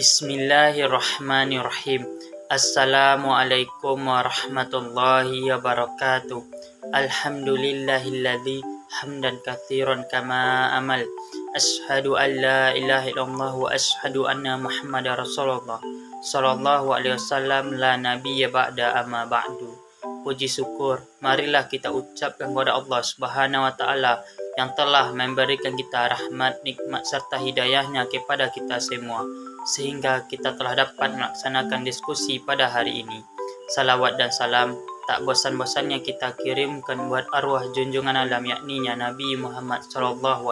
Bismillahirrahmanirrahim. Assalamualaikum warahmatullahi wabarakatuh. Alhamdulillahilladzi hamdan katsiran kama amal. Asyhadu an la ilaha illallah wa asyhadu anna Muhammadar Rasulullah sallallahu alaihi wasallam la nabiyya ba'da amma ba'du. Puji syukur marilah kita ucapkan kepada Allah Subhanahu wa taala yang telah memberikan kita rahmat, nikmat serta hidayahnya kepada kita semua, sehingga kita telah dapat melaksanakan diskusi pada hari ini. Salawat dan salam tak bosan-bosannya kita kirimkan buat arwah junjungan alam, yakninya Nabi Muhammad SAW,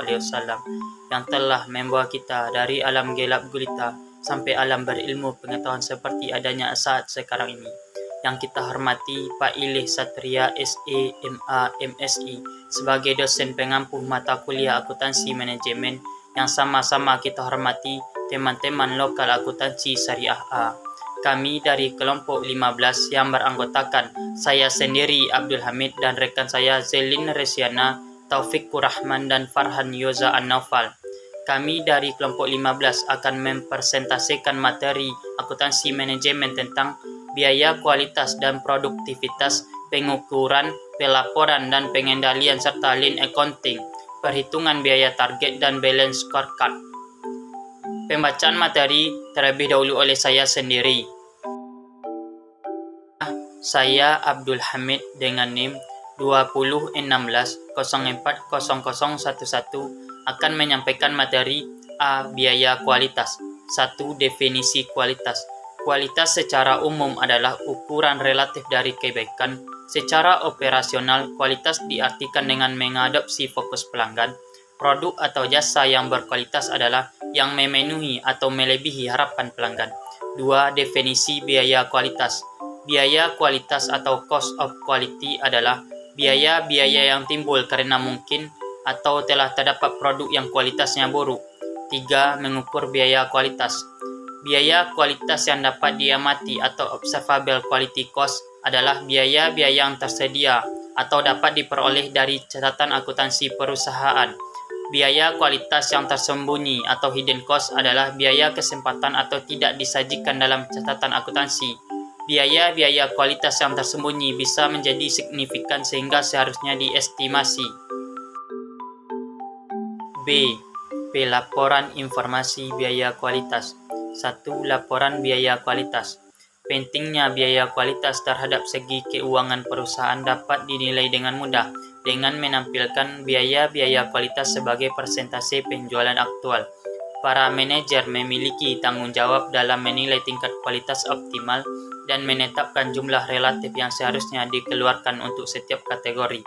yang telah membawa kita dari alam gelap gulita sampai alam berilmu pengetahuan seperti adanya saat sekarang ini. Yang kita hormati Pak Ilih Satria SE, MA, MSI sebagai dosen pengampu mata kuliah akuntansi manajemen, yang sama-sama kita hormati teman-teman lokal akuntansi syariah A. Kami dari kelompok 15 yang beranggotakan saya sendiri Abdul Hamid dan rekan saya Zelin Resiana, Taufikur Rahman dan Farhan Yoza An-Naufal. Kami dari kelompok 15 akan mempresentasikan materi akuntansi manajemen tentang biaya, kualitas dan produktivitas, pengukuran, pelaporan dan pengendalian serta lean accounting, perhitungan biaya target dan balance scorecard. Pembacaan materi terlebih dahulu oleh saya sendiri. Saya Abdul Hamid dengan NIM 2016040011 akan menyampaikan materi A. Biaya kualitas. 1. Definisi kualitas. Kualitas secara umum adalah ukuran relatif dari kebaikan. Secara operasional, kualitas diartikan dengan mengadopsi fokus pelanggan. Produk atau jasa yang berkualitas adalah yang memenuhi atau melebihi harapan pelanggan. 2. Definisi biaya kualitas. Biaya kualitas atau cost of quality adalah biaya-biaya yang timbul karena mungkin atau telah terdapat produk yang kualitasnya buruk. 3. Mengukur biaya kualitas. Biaya kualitas yang dapat diamati atau observable quality cost adalah biaya-biaya yang tersedia atau dapat diperoleh dari catatan akuntansi perusahaan. Biaya kualitas yang tersembunyi atau hidden cost adalah biaya kesempatan atau tidak disajikan dalam catatan akuntansi. Biaya-biaya kualitas yang tersembunyi bisa menjadi signifikan sehingga seharusnya diestimasi. B. Pelaporan informasi biaya kualitas. 1. Laporan biaya kualitas. Pentingnya biaya kualitas terhadap segi keuangan perusahaan dapat dinilai dengan mudah dengan menampilkan biaya-biaya kualitas sebagai persentase penjualan aktual. Para manajer memiliki tanggung jawab dalam menilai tingkat kualitas optimal dan menetapkan jumlah relatif yang seharusnya dikeluarkan untuk setiap kategori.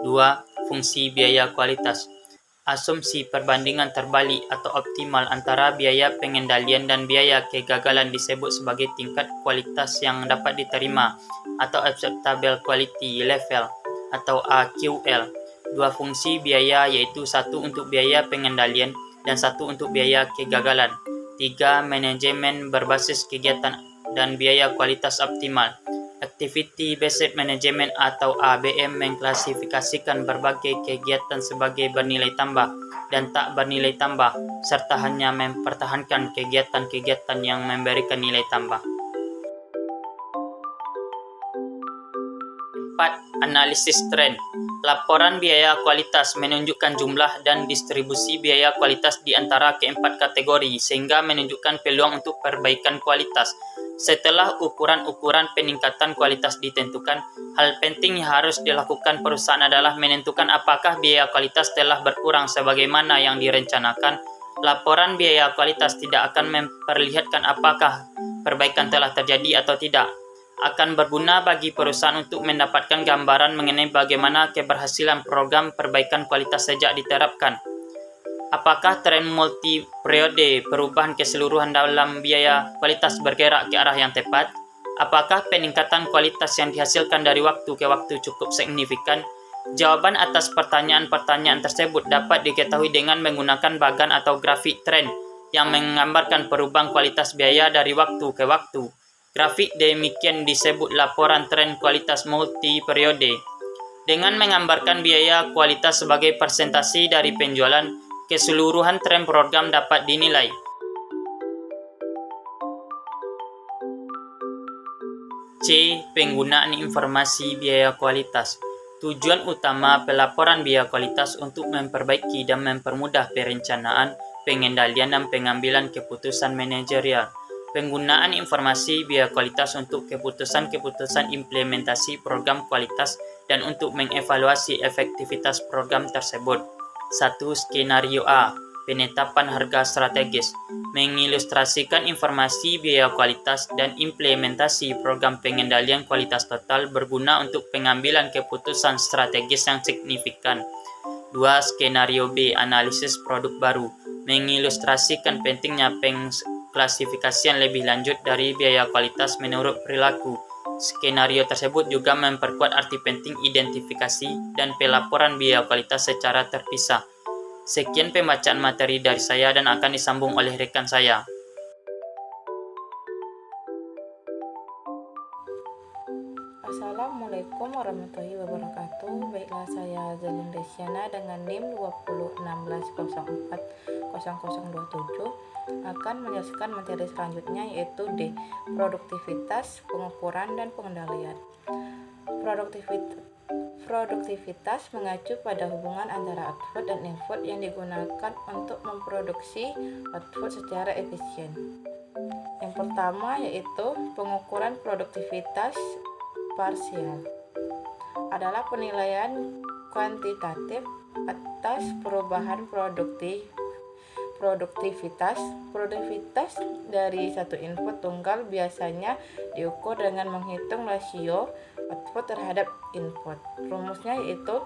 2. Fungsi biaya kualitas. Asumsi perbandingan terbalik atau optimal antara biaya pengendalian dan biaya kegagalan disebut sebagai tingkat kualitas yang dapat diterima atau acceptable quality level atau AQL. Dua fungsi biaya yaitu satu untuk biaya pengendalian dan satu untuk biaya kegagalan. 3. Manajemen berbasis kegiatan dan biaya kualitas optimal. Activity Based Management atau ABM mengklasifikasikan berbagai kegiatan sebagai bernilai tambah dan tak bernilai tambah, serta hanya mempertahankan kegiatan-kegiatan yang memberikan nilai tambah. 4. Analisis tren. Laporan biaya kualitas menunjukkan jumlah dan distribusi biaya kualitas di antara keempat kategori sehingga menunjukkan peluang untuk perbaikan kualitas. Setelah ukuran-ukuran peningkatan kualitas ditentukan, hal penting yang harus dilakukan perusahaan adalah menentukan apakah biaya kualitas telah berkurang sebagaimana yang direncanakan. Laporan biaya kualitas tidak akan memperlihatkan apakah perbaikan telah terjadi atau tidak. Akan berguna bagi perusahaan untuk mendapatkan gambaran mengenai bagaimana keberhasilan program perbaikan kualitas sejak diterapkan. Apakah tren multi-periode perubahan keseluruhan dalam biaya kualitas bergerak ke arah yang tepat? Apakah peningkatan kualitas yang dihasilkan dari waktu ke waktu cukup signifikan? Jawaban atas pertanyaan-pertanyaan tersebut dapat diketahui dengan menggunakan bagan atau grafik tren yang menggambarkan perubahan kualitas biaya dari waktu ke waktu. Grafik demikian disebut laporan tren kualitas multi-periode. Dengan menggambarkan biaya kualitas sebagai persentase dari penjualan, keseluruhan tren program dapat dinilai. C. Penggunaan informasi biaya kualitas. Tujuan utama pelaporan biaya kualitas untuk memperbaiki dan mempermudah perencanaan, pengendalian, dan pengambilan keputusan manajerial. Penggunaan informasi biaya kualitas untuk keputusan-keputusan implementasi program kualitas dan untuk mengevaluasi efektivitas program tersebut. 1. Skenario A. Penetapan harga strategis. Mengilustrasikan informasi biaya kualitas dan implementasi program pengendalian kualitas total berguna untuk pengambilan keputusan strategis yang signifikan. 2. Skenario B. Analisis produk baru. Mengilustrasikan pentingnya pengklasifikasian lebih lanjut dari biaya kualitas menurut perilaku. Skenario tersebut juga memperkuat arti penting identifikasi dan pelaporan biaya kualitas secara terpisah. Sekian pembacaan materi dari saya dan akan disambung oleh rekan saya. Assalamualaikum warahmatullahi wabarakatuh. Baiklah, saya Zalin Desiana dengan NIM 2016040027 akan menjelaskan materi selanjutnya, yaitu D. Produktivitas, pengukuran, dan pengendalian. Produktivitas mengacu pada hubungan antara output dan input yang digunakan untuk memproduksi output secara efisien. Yang pertama yaitu pengukuran produktivitas parsial adalah penilaian kuantitatif atas perubahan produktivitas dari satu input tunggal biasanya diukur dengan menghitung rasio output terhadap input. Rumusnya yaitu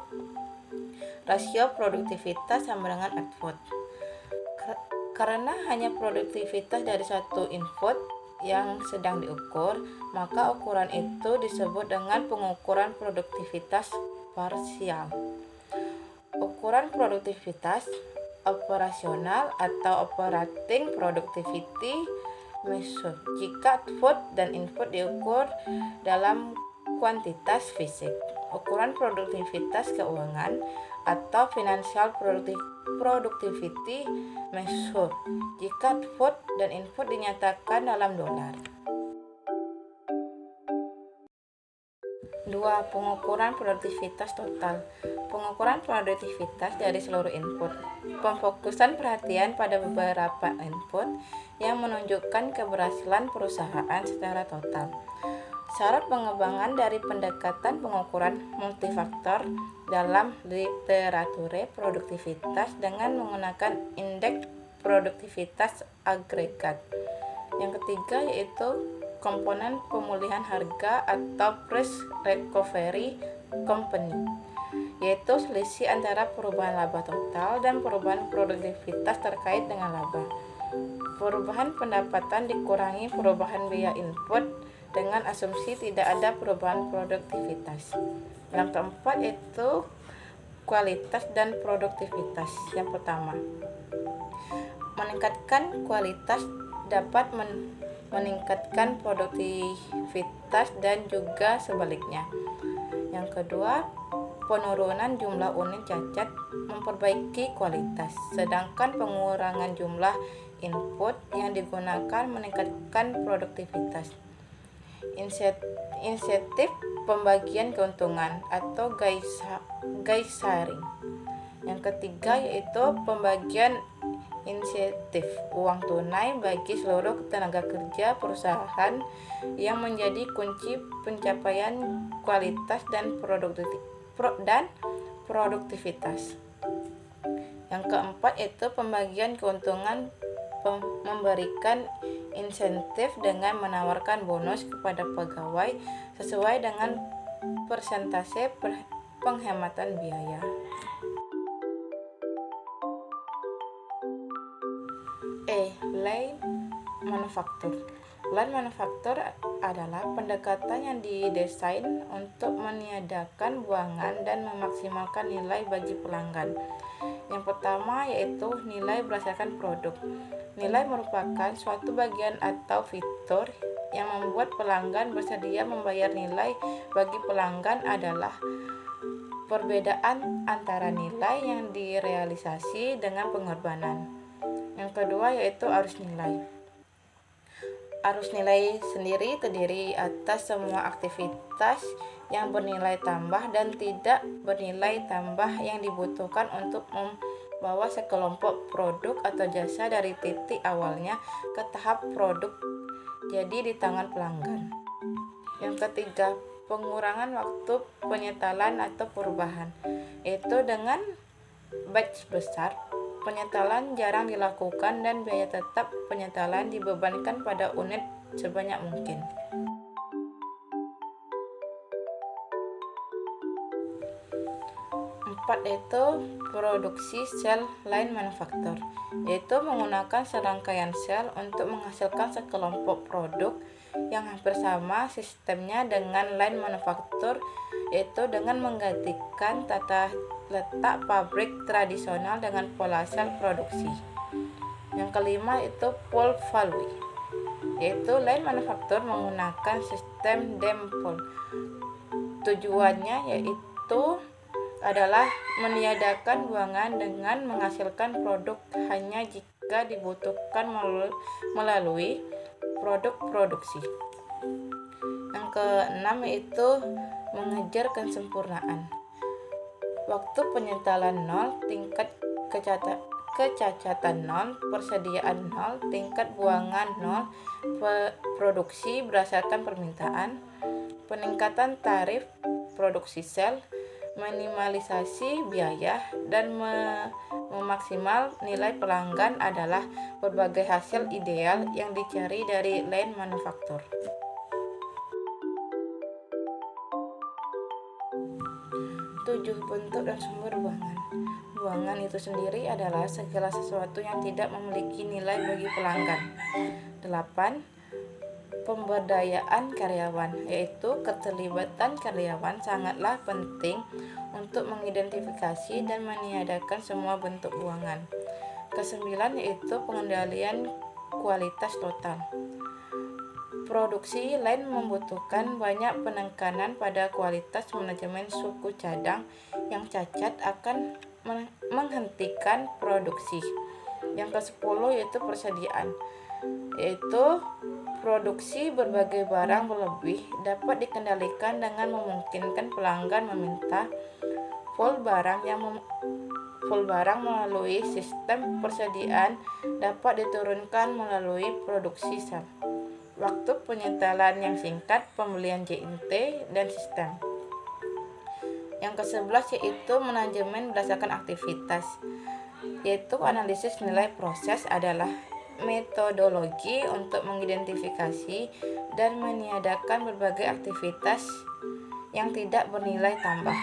rasio produktivitas sama dengan output. Karena hanya produktivitas dari satu input yang sedang diukur, maka ukuran itu disebut dengan pengukuran produktivitas parsial. Ukuran produktivitas operasional atau operating productivity measure jika output dan input diukur dalam kuantitas fisik. Ukuran produktivitas keuangan atau financial productivity measure jika output dan input dinyatakan dalam dolar. 2. Pengukuran produktivitas total. Pengukuran produktivitas dari seluruh input. Pemfokusan perhatian pada beberapa input yang menunjukkan keberhasilan perusahaan secara total. Syarat pengembangan dari pendekatan pengukuran multifaktor dalam literatur produktivitas dengan menggunakan indeks produktivitas agregat. Yang ketiga yaitu komponen pemulihan harga atau price recovery company, yaitu selisih antara perubahan laba total dan perubahan produktivitas terkait dengan laba. Perubahan pendapatan dikurangi perubahan biaya input dengan asumsi tidak ada perubahan produktivitas. Yang keempat yaitu kualitas dan produktivitas. Yang pertama, meningkatkan kualitas dapat meningkatkan produktivitas dan juga sebaliknya. Yang kedua, penurunan jumlah unit cacat memperbaiki kualitas, sedangkan pengurangan jumlah input yang digunakan meningkatkan produktivitas. Insentif pembagian keuntungan atau gain sharing. Yang ketiga yaitu pembagian insentif uang tunai bagi seluruh tenaga kerja perusahaan yang menjadi kunci pencapaian kualitas dan produktivitas. Yang keempat yaitu pembagian keuntungan, memberikan insentif dengan menawarkan bonus kepada pegawai sesuai dengan persentase penghematan biaya. Lean manufaktur. Lean manufaktur adalah pendekatan yang didesain untuk meniadakan buangan dan memaksimalkan nilai bagi pelanggan. Yang pertama yaitu nilai berdasarkan produk. Nilai merupakan suatu bagian atau fitur yang membuat pelanggan bersedia membayar nilai bagi pelanggan adalah perbedaan antara nilai yang direalisasi dengan pengorbanan. Yang kedua yaitu arus nilai. Arus nilai sendiri terdiri atas semua aktivitas yang bernilai tambah dan tidak bernilai tambah yang dibutuhkan untuk membawa sekelompok produk atau jasa dari titik awalnya ke tahap produk jadi di tangan pelanggan. Yang ketiga, pengurangan waktu penyetalan atau perubahan. Itu dengan batch besar, penyetalan jarang dilakukan dan biaya tetap penyetalan dibebankan pada unit sebanyak mungkin. 4 yaitu produksi sel line manufaktur, yaitu menggunakan serangkaian sel untuk menghasilkan sekelompok produk yang hampir sama sistemnya dengan line manufaktur, yaitu dengan menggantikan tata letak pabrik tradisional dengan pola sel produksi. Yang kelima itu Paul Value, yaitu line manufaktur menggunakan sistem Dempol. Tujuannya yaitu adalah meniadakan buangan dengan menghasilkan produk hanya jika dibutuhkan melalui produk produksi. Yang keenam yaitu mengejar kesempurnaan. Waktu penyetalan 0, tingkat kecacatan 0, persediaan 0, tingkat buangan 0, produksi berdasarkan permintaan, peningkatan tarif produksi sel, minimalisasi biaya, dan memaksimal nilai pelanggan adalah berbagai hasil ideal yang dicari dari line manufaktur. 7. Bentuk dan sumber buangan. Buangan itu sendiri adalah segala sesuatu yang tidak memiliki nilai bagi pelanggan. 8. Pemberdayaan karyawan, yaitu keterlibatan karyawan sangatlah penting untuk mengidentifikasi dan meniadakan semua bentuk buangan. 9 yaitu pengendalian kualitas total. Produksi line membutuhkan banyak penekanan pada kualitas. Manajemen suku cadang yang cacat akan menghentikan produksi. Yang ke-10 yaitu persediaan, yaitu produksi berbagai barang berlebih dapat dikendalikan dengan memungkinkan pelanggan meminta full barang melalui sistem persediaan dapat diturunkan melalui produksi sel. Waktu penyetalan yang singkat, pembelian JNT dan sistem. Yang ke-11 yaitu manajemen berdasarkan aktivitas, yaitu analisis nilai proses adalah metodologi untuk mengidentifikasi dan meniadakan berbagai aktivitas yang tidak bernilai tambah.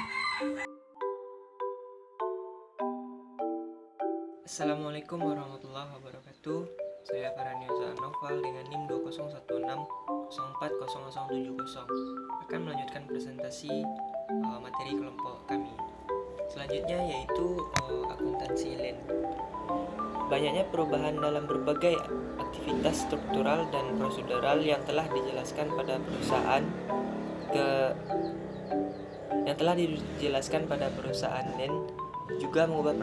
Assalamualaikum warahmatullahi wabarakatuh. Saya Farhanioza Noval dengan NIM 2016040070 akan melanjutkan presentasi materi kelompok kami. Selanjutnya yaitu akuntansi LAN. Banyaknya perubahan dalam berbagai aktivitas struktural dan prosedural yang telah dijelaskan pada perusahaan LAN juga mengubah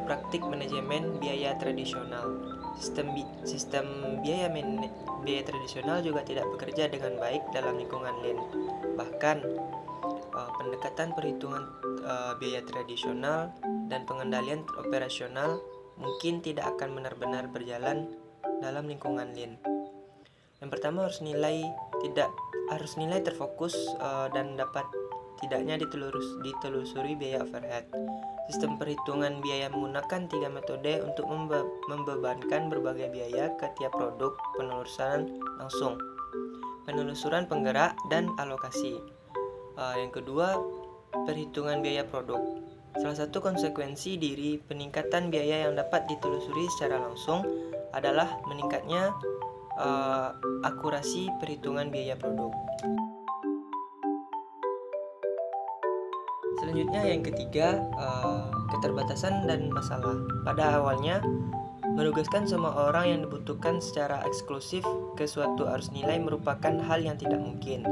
praktik manajemen biaya tradisional. Sistem biaya tradisional juga tidak bekerja dengan baik dalam lingkungan LAN. Bahkan pendekatan perhitungan biaya tradisional dan pengendalian operasional mungkin tidak akan benar-benar berjalan dalam lingkungan LAN. Yang pertama harus nilai terfokus dan dapat tidaknya ditelusuri biaya overhead. Sistem perhitungan biaya menggunakan 3 metode untuk membebankan berbagai biaya ke tiap produk: penelusuran langsung, penelusuran penggerak, dan alokasi. Yang kedua, perhitungan biaya produk. Salah satu konsekuensi dari peningkatan biaya yang dapat ditelusuri secara langsung adalah meningkatnya akurasi perhitungan biaya produk. Selanjutnya yang ketiga, keterbatasan dan masalah. Pada awalnya, menugaskan semua orang yang dibutuhkan secara eksklusif ke suatu arus nilai merupakan hal yang tidak mungkin.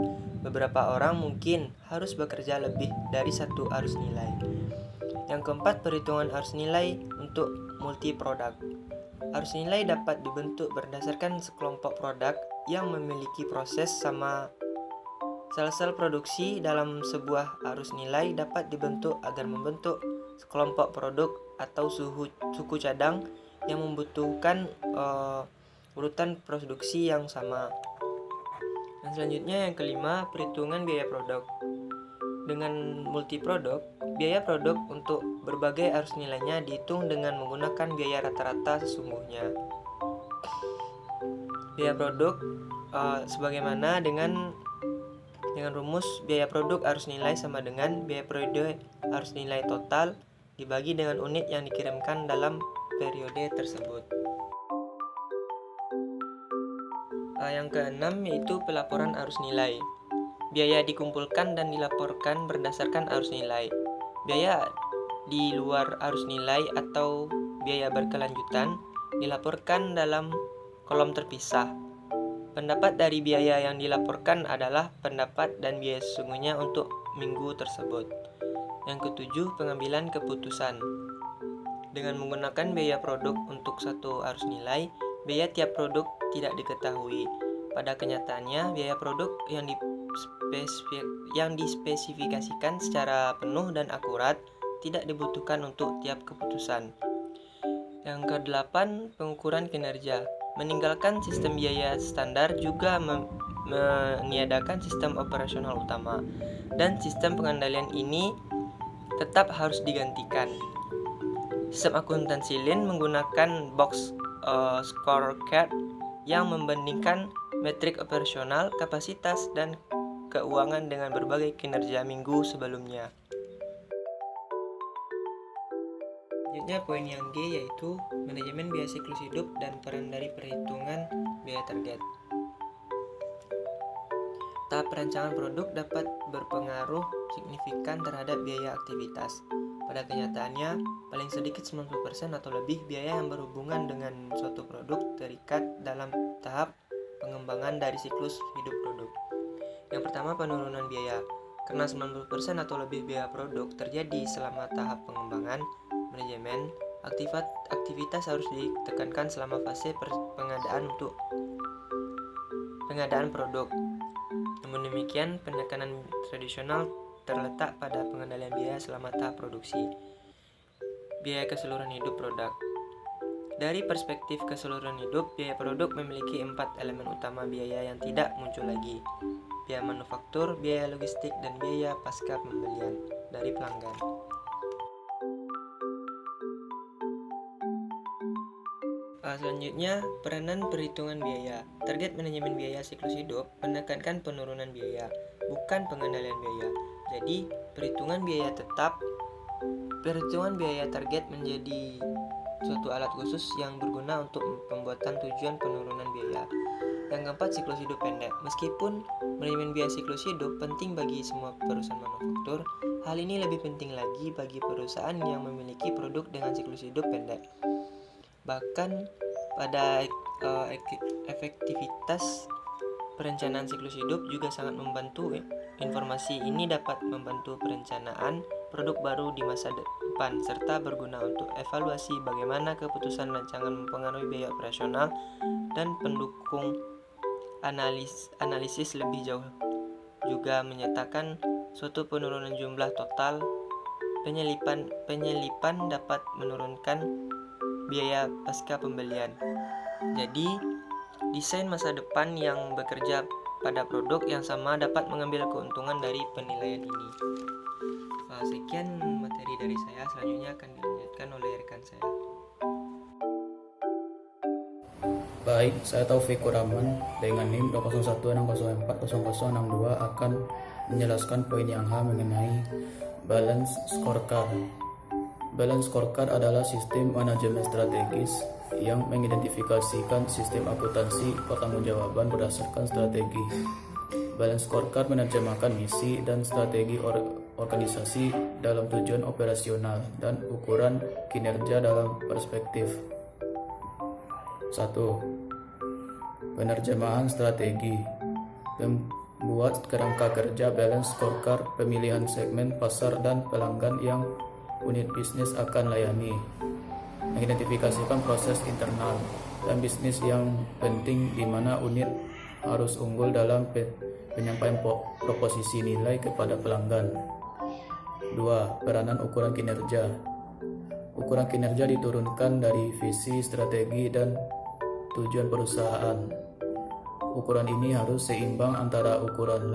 Beberapa orang mungkin harus bekerja lebih dari satu arus nilai. Yang keempat, perhitungan arus nilai untuk multi produk. Arus nilai dapat dibentuk berdasarkan sekelompok produk yang memiliki proses sama sel-sel produksi dalam sebuah arus nilai dapat dibentuk agar membentuk kelompok produk atau suku cadang yang membutuhkan urutan produksi yang sama. Dan selanjutnya yang kelima, perhitungan biaya produk. Dengan multi produk, biaya produk untuk berbagai arus nilainya dihitung dengan menggunakan biaya rata-rata sesungguhnya. Biaya produk sebagaimana dengan rumus biaya produk arus nilai sama dengan biaya periode arus nilai total dibagi dengan unit yang dikirimkan dalam periode tersebut. Yang keenam yaitu pelaporan arus nilai. Biaya dikumpulkan dan dilaporkan berdasarkan arus nilai. Biaya di luar arus nilai atau biaya berkelanjutan dilaporkan dalam kolom terpisah. Pendapat dari biaya yang dilaporkan adalah pendapat dan biaya sesungguhnya untuk minggu tersebut. Yang ketujuh, pengambilan keputusan. Dengan menggunakan biaya produk untuk satu arus nilai, biaya tiap produk tidak diketahui. Pada kenyataannya, biaya produk yang dispesifikasikan secara penuh dan akurat tidak dibutuhkan untuk tiap keputusan. Yang kedelapan, pengukuran kinerja. Meninggalkan sistem biaya standar juga meniadakan sistem operasional utama, dan sistem pengendalian ini tetap harus digantikan. Sistem akuntansi Lean menggunakan box scorecard yang membandingkan metrik operasional, kapasitas, dan keuangan dengan berbagai kinerja minggu sebelumnya. Selanjutnya poin yang G yaitu manajemen biaya siklus hidup dan peran dari perhitungan biaya target. Tahap perancangan produk dapat berpengaruh signifikan terhadap biaya aktivitas. Pada kenyataannya, paling sedikit 90% atau lebih biaya yang berhubungan dengan suatu produk terikat dalam tahap pengembangan dari siklus hidup produk. Yang pertama, penurunan biaya. Karena 90% atau lebih biaya produk terjadi selama tahap pengembangan, manajemen aktivitas harus ditekankan selama fase pengadaan produk. Namun demikian, penekanan tradisional terletak pada pengendalian biaya selama tahap produksi. Biaya keseluruhan hidup produk. Dari perspektif keseluruhan hidup, biaya produk memiliki 4 elemen utama biaya yang tidak muncul lagi: biaya manufaktur, biaya logistik, dan biaya pasca pembelian dari pelanggan. Selanjutnya, peranan perhitungan biaya. Target manajemen biaya siklus hidup menekankan penurunan biaya, bukan pengendalian biaya. Jadi, perhitungan biaya target menjadi suatu alat khusus yang berguna untuk pembuatan tujuan penurunan biaya. Yang keempat, siklus hidup pendek. Meskipun manajemen biaya siklus hidup penting bagi semua perusahaan manufaktur, hal ini lebih penting lagi bagi perusahaan yang memiliki produk dengan siklus hidup pendek. Bahkan pada efektivitas perencanaan siklus hidup juga sangat membantu. Informasi ini dapat membantu perencanaan produk baru di masa depan, serta berguna untuk evaluasi bagaimana keputusan rancangan mempengaruhi biaya operasional dan pendukung analisis lebih jauh. Juga menyatakan suatu penurunan jumlah total penyelipan dapat menurunkan biaya pasca pembelian. Jadi, desain masa depan yang bekerja pada produk yang sama dapat mengambil keuntungan dari penilaian ini. Sekian materi dari saya, selanjutnya akan dilanjutkan oleh rekan saya. Baik, saya Taufikur Rahman dengan NIM 20160400062 akan menjelaskan poin yang H mengenai balance scorecard. Balance scorecard adalah sistem manajemen strategis yang mengidentifikasikan sistem akuntansi pertanggungjawaban berdasarkan strategi. Balance scorecard menerjemahkan misi dan strategi organisasi dalam tujuan operasional dan ukuran kinerja dalam perspektif. 1. Penerjemahan strategi. Membuat kerangka kerja balance scorecard, pemilihan segmen pasar dan pelanggan yang unit bisnis akan layani, mengidentifikasikan proses internal dan bisnis yang penting di mana unit harus unggul dalam penyampaian proposisi nilai kepada pelanggan. 2. Peranan ukuran kinerja. Ukuran kinerja diturunkan dari visi, strategi, dan tujuan perusahaan. Ukuran ini harus seimbang antara ukuran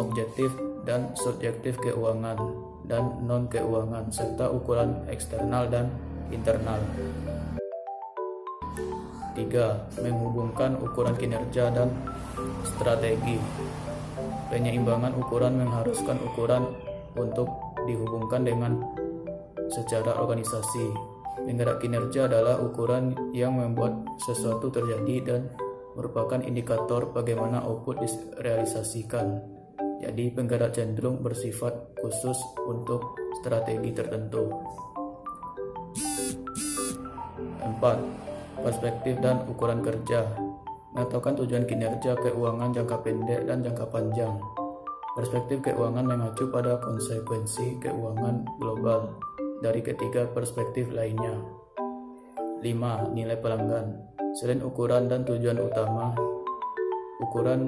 objektif dan subjektif keuangan dan non-keuangan, serta ukuran eksternal dan internal. 3. Menghubungkan ukuran kinerja dan strategi. Penyeimbangan ukuran mengharuskan ukuran untuk dihubungkan dengan secara organisasi. Penggerak kinerja adalah ukuran yang membuat sesuatu terjadi dan merupakan indikator bagaimana output direalisasikan. Jadi penggerak cenderung bersifat khusus untuk strategi tertentu. 4. Perspektif dan ukuran kerja. Menetapkan tujuan kinerja keuangan jangka pendek dan jangka panjang. Perspektif keuangan mengacu pada konsekuensi keuangan global dari ketiga perspektif lainnya. 5. Nilai pelanggan. Selain ukuran dan tujuan utama, ukuran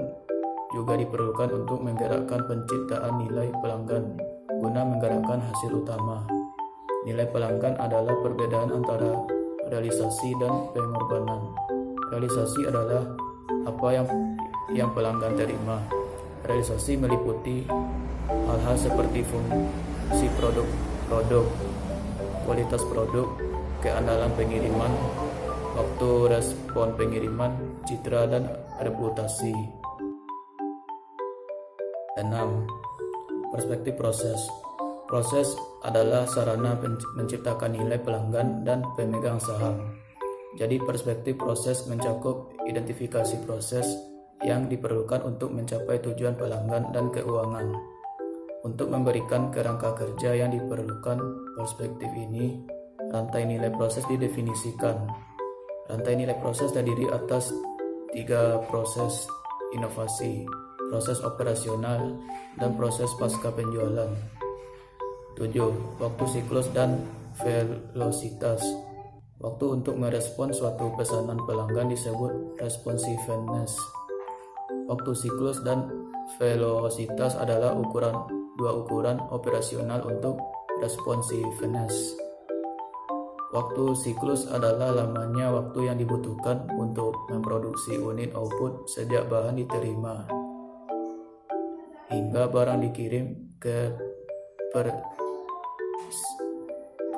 juga diperlukan untuk menggerakkan penciptaan nilai pelanggan guna menggerakkan hasil utama. Nilai pelanggan adalah perbedaan antara realisasi dan pengorbanan. Realisasi adalah apa yang pelanggan terima. Realisasi meliputi hal-hal seperti fungsi produk, kualitas produk, keandalan pengiriman, waktu respon pengiriman, citra dan reputasi. 6. Perspektif proses. Proses adalah sarana menciptakan nilai pelanggan dan pemegang saham. Jadi perspektif proses mencakup identifikasi proses yang diperlukan untuk mencapai tujuan pelanggan dan keuangan. Untuk memberikan kerangka kerja yang diperlukan perspektif ini, rantai nilai proses didefinisikan. Rantai nilai proses terdiri atas 3 proses inovasi, proses operasional, dan proses pasca penjualan. 7. Waktu siklus dan velositas. Waktu untuk merespon suatu pesanan pelanggan disebut responsiveness. Waktu siklus dan velositas adalah dua ukuran operasional untuk responsiveness. Waktu siklus adalah lamanya waktu yang dibutuhkan untuk memproduksi unit output sejak bahan diterima hingga barang dikirim ke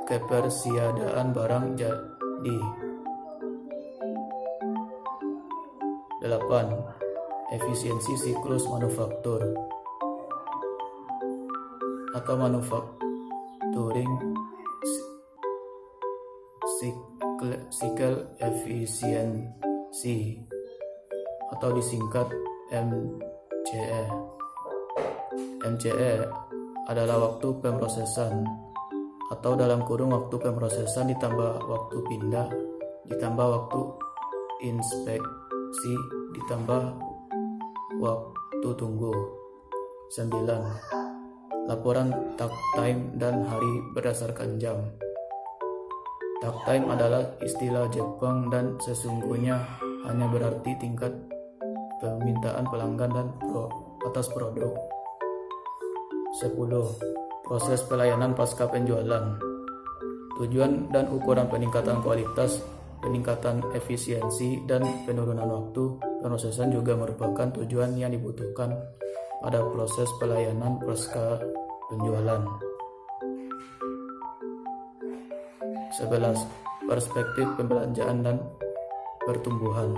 kepersiadaan barang jadi. 8. Efisiensi siklus manufaktur atau manufacturing cycle efficiency atau disingkat MCE. MCE adalah waktu pemrosesan atau dalam kurung waktu pemrosesan ditambah waktu pindah ditambah waktu inspeksi ditambah waktu tunggu. 9. Laporan takt time dan hari berdasarkan jam. Takt time adalah istilah Jepang dan sesungguhnya hanya berarti tingkat permintaan pelanggan dan atas produk. 10. Proses pelayanan pasca penjualan. Tujuan dan ukuran peningkatan kualitas, peningkatan efisiensi, dan penurunan waktu pemrosesan juga merupakan tujuan yang dibutuhkan pada proses pelayanan pasca penjualan. 11. Perspektif pembelanjaan dan pertumbuhan.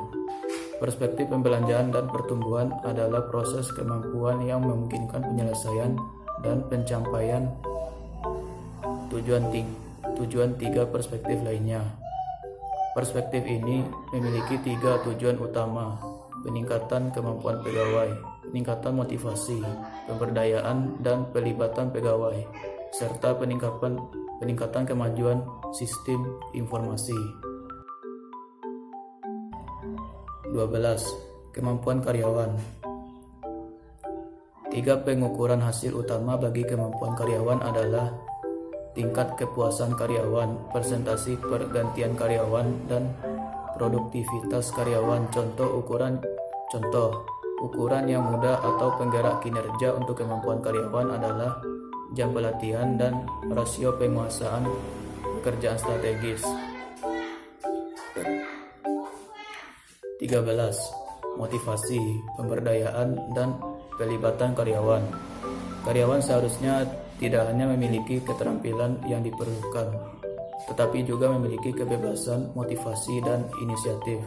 Perspektif pembelanjaan dan pertumbuhan adalah proses kemampuan yang memungkinkan penyelesaian dan pencapaian tujuan 3 perspektif lainnya. Perspektif ini memiliki 3 tujuan utama: peningkatan kemampuan pegawai, peningkatan motivasi, pemberdayaan dan pelibatan pegawai, serta peningkatan kemajuan sistem informasi. 12. Kemampuan karyawan. 3 pengukuran hasil utama bagi kemampuan karyawan adalah tingkat kepuasan karyawan, persentase pergantian karyawan, dan produktivitas karyawan. Contoh ukuran yang mudah atau penggerak kinerja untuk kemampuan karyawan adalah jam pelatihan dan rasio penguasaan pekerjaan strategis. 13. Motivasi, pemberdayaan, dan pelibatan karyawan. Karyawan seharusnya tidak hanya memiliki keterampilan yang diperlukan, tetapi juga memiliki kebebasan, motivasi, dan inisiatif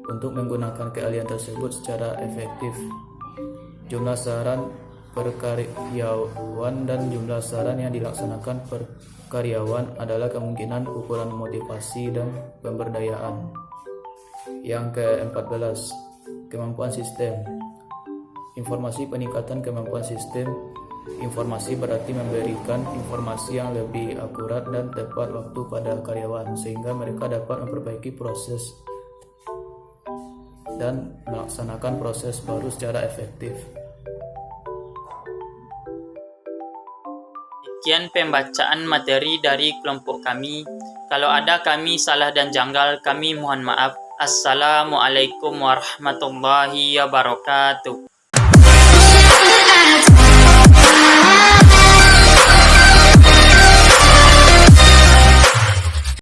untuk menggunakan keahlian tersebut secara efektif. Jumlah saran per karyawan dan jumlah saran yang dilaksanakan per karyawan adalah kemungkinan ukuran motivasi dan pemberdayaan. Yang ke-14, kemampuan sistem. Informasi, peningkatan kemampuan sistem informasi berarti memberikan informasi yang lebih akurat dan tepat waktu pada karyawan sehingga mereka dapat memperbaiki proses dan melaksanakan proses baru secara efektif. Sekian pembacaan materi dari kelompok kami. Kalau ada kami salah dan janggal, kami mohon maaf. Assalamualaikum warahmatullahi wabarakatuh.